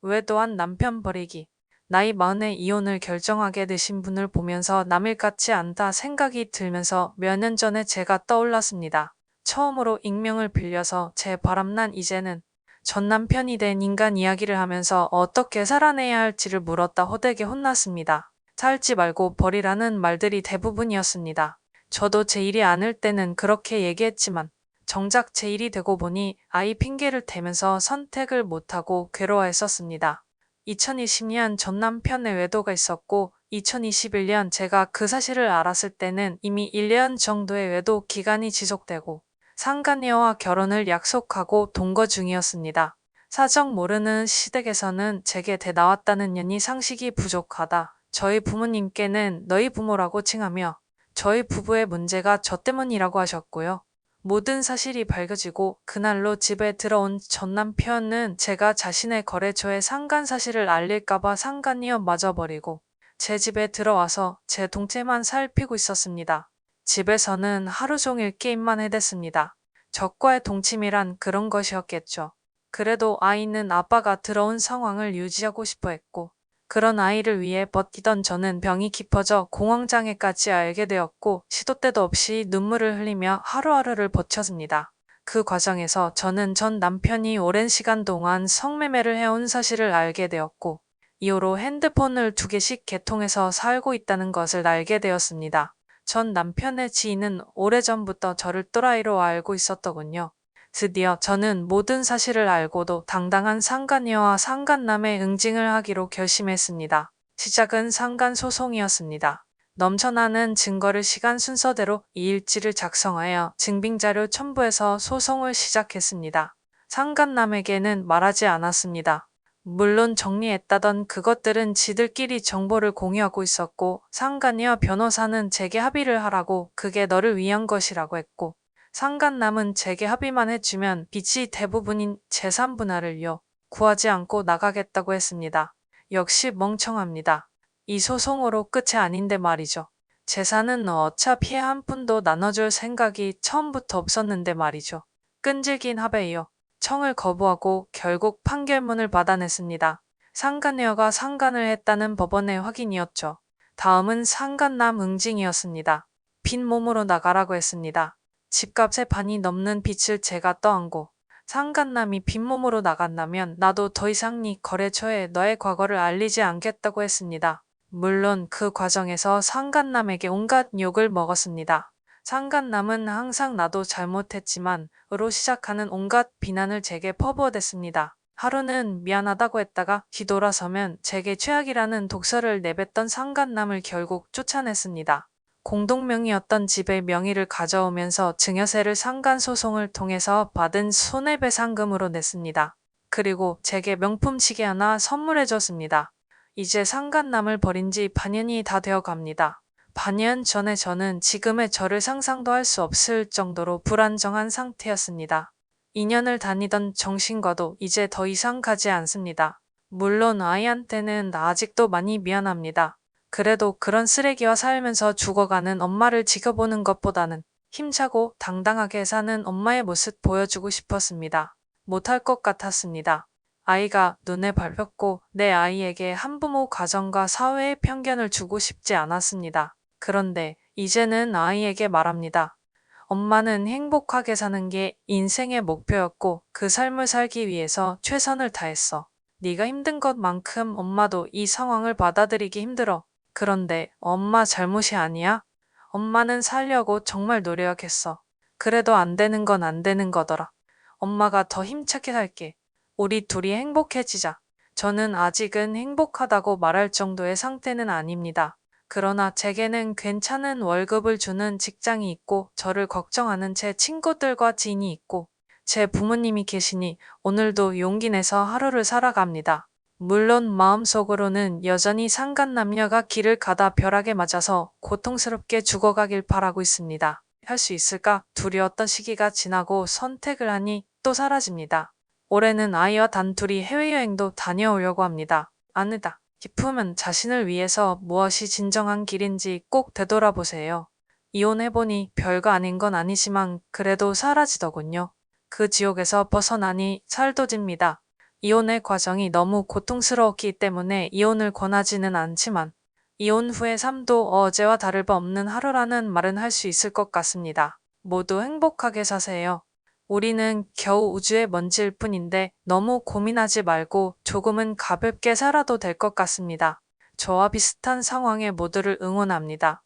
외도한 남편 버리기. 나이 40에 이혼을 결정하게 되신 분을 보면서 남일 같지 않다 생각이 들면서 몇 년 전에 제가 떠올랐습니다. 처음으로 익명을 빌려서 제 바람난 이제는 전 남편이 된 인간 이야기를 하면서 어떻게 살아내야 할지를 물었다 호되게 혼났습니다. 살지 말고 버리라는 말들이 대부분이었습니다. 저도 제 일이 아닐 때는 그렇게 얘기했지만 정작 제 일이 되고 보니 아이 핑계를 대면서 선택을 못하고 괴로워했었습니다. 2020년 전 남편의 외도가 있었고 2021년 제가 그 사실을 알았을 때는 이미 1년 정도의 외도 기간이 지속되고 상간녀와 결혼을 약속하고 동거 중이었습니다. 사정 모르는 시댁에서는 제게 대나왔다는 년이 상식이 부족하다. 저희 부모님께는 너희 부모라고 칭하며 저희 부부의 문제가 저 때문이라고 하셨고요. 모든 사실이 밝혀지고 그날로 집에 들어온 전 남편은 제가 자신의 거래처에 상간 사실을 알릴까봐 상간이어 맞아버리고 제 집에 들어와서 제 동체만 살피고 있었습니다. 집에서는 하루 종일 게임만 해댔습니다. 적과의 동침이란 그런 것이었겠죠. 그래도 아이는 아빠가 들어온 상황을 유지하고 싶어 했고 그런 아이를 위해 버티던 저는 병이 깊어져 공황장애까지 알게 되었고 시도 때도 없이 눈물을 흘리며 하루하루를 버텼습니다. 그 과정에서 저는 전 남편이 오랜 시간 동안 성매매를 해온 사실을 알게 되었고 이후로 핸드폰을 2개씩 개통해서 살고 있다는 것을 알게 되었습니다. 전 남편의 지인은 오래전부터 저를 또라이로 알고 있었더군요. 드디어 저는 모든 사실을 알고도 당당한 상간녀와 상간남의 응징을 하기로 결심했습니다. 시작은 상간소송이었습니다. 넘쳐나는 증거를 시간 순서대로 이일지를 작성하여 증빙자료 첨부해서 소송을 시작했습니다. 상간남에게는 말하지 않았습니다. 물론 정리했다던 그것들은 지들끼리 정보를 공유하고 있었고 상간녀 변호사는 제게 합의를 하라고 그게 너를 위한 것이라고 했고 상간남은 제게 합의만 해주면 빚이 대부분인 재산 분할을요. 구하지 않고 나가겠다고 했습니다. 역시 멍청합니다. 이 소송으로 끝이 아닌데 말이죠. 재산은 어차피 한 푼도 나눠줄 생각이 처음부터 없었는데 말이죠. 끈질긴 합의요. 청을 거부하고 결국 판결문을 받아냈습니다. 상간녀가 상간을 했다는 법원의 확인이었죠. 다음은 상간남 응징이었습니다. 빈 몸으로 나가라고 했습니다. 집값의 반이 넘는 빚을 제가 떠안고 상간남이 빈몸으로 나간다면 나도 더 이상 네 거래처에 너의 과거를 알리지 않겠다고 했습니다. 물론 그 과정에서 상간남에게 온갖 욕을 먹었습니다. 상간남은 항상 나도 잘못했지만 으로 시작하는 온갖 비난을 제게 퍼부어댔습니다. 하루는 미안하다고 했다가 뒤돌아서면 제게 최악이라는 독설을 내뱉던 상간남을 결국 쫓아냈습니다. 공동명의였던 집의 명의를 가져오면서 증여세를 상간소송을 통해서 받은 손해배상금으로 냈습니다. 그리고 제게 명품 시계 하나 선물해줬습니다. 이제 상간남을 버린 지 반년이 다 되어 갑니다. 반년 전에 저는 지금의 저를 상상도 할 수 없을 정도로 불안정한 상태였습니다. 2년을 다니던 정신과도 이제 더 이상 가지 않습니다. 물론 아이한테는 아직도 많이 미안합니다. 그래도 그런 쓰레기와 살면서 죽어가는 엄마를 지켜보는 것보다는 힘차고 당당하게 사는 엄마의 모습 보여주고 싶었습니다. 못할 것 같았습니다. 아이가 눈에 밟혔고 내 아이에게 한부모 가정과 사회의 편견을 주고 싶지 않았습니다. 그런데 이제는 아이에게 말합니다. 엄마는 행복하게 사는 게 인생의 목표였고 그 삶을 살기 위해서 최선을 다했어. 네가 힘든 것만큼 엄마도 이 상황을 받아들이기 힘들어. 그런데 엄마 잘못이 아니야? 엄마는 살려고 정말 노력했어. 그래도 안 되는 건 안 되는 거더라. 엄마가 더 힘차게 살게. 우리 둘이 행복해지자. 저는 아직은 행복하다고 말할 정도의 상태는 아닙니다. 그러나 제게는 괜찮은 월급을 주는 직장이 있고 저를 걱정하는 제 친구들과 지인이 있고 제 부모님이 계시니 오늘도 용기 내서 하루를 살아갑니다. 물론 마음속으로는 여전히 상간남녀가 길을 가다 벼락에 맞아서 고통스럽게 죽어가길 바라고 있습니다. 할 수 있을까? 두려웠던 시기가 지나고 선택을 하니 또 사라집니다. 올해는 아이와 단둘이 해외여행도 다녀오려고 합니다. 아니다. 기품은 자신을 위해서 무엇이 진정한 길인지 꼭 되돌아보세요. 이혼해보니 별거 아닌 건 아니지만 그래도 사라지더군요. 그 지옥에서 벗어나니 살도 집니다. 이혼의 과정이 너무 고통스러웠기 때문에 이혼을 권하지는 않지만 이혼 후의 삶도 어제와 다를 바 없는 하루라는 말은 할 수 있을 것 같습니다. 모두 행복하게 사세요. 우리는 겨우 우주의 먼지일 뿐인데 너무 고민하지 말고 조금은 가볍게 살아도 될 것 같습니다. 저와 비슷한 상황의 모두를 응원합니다.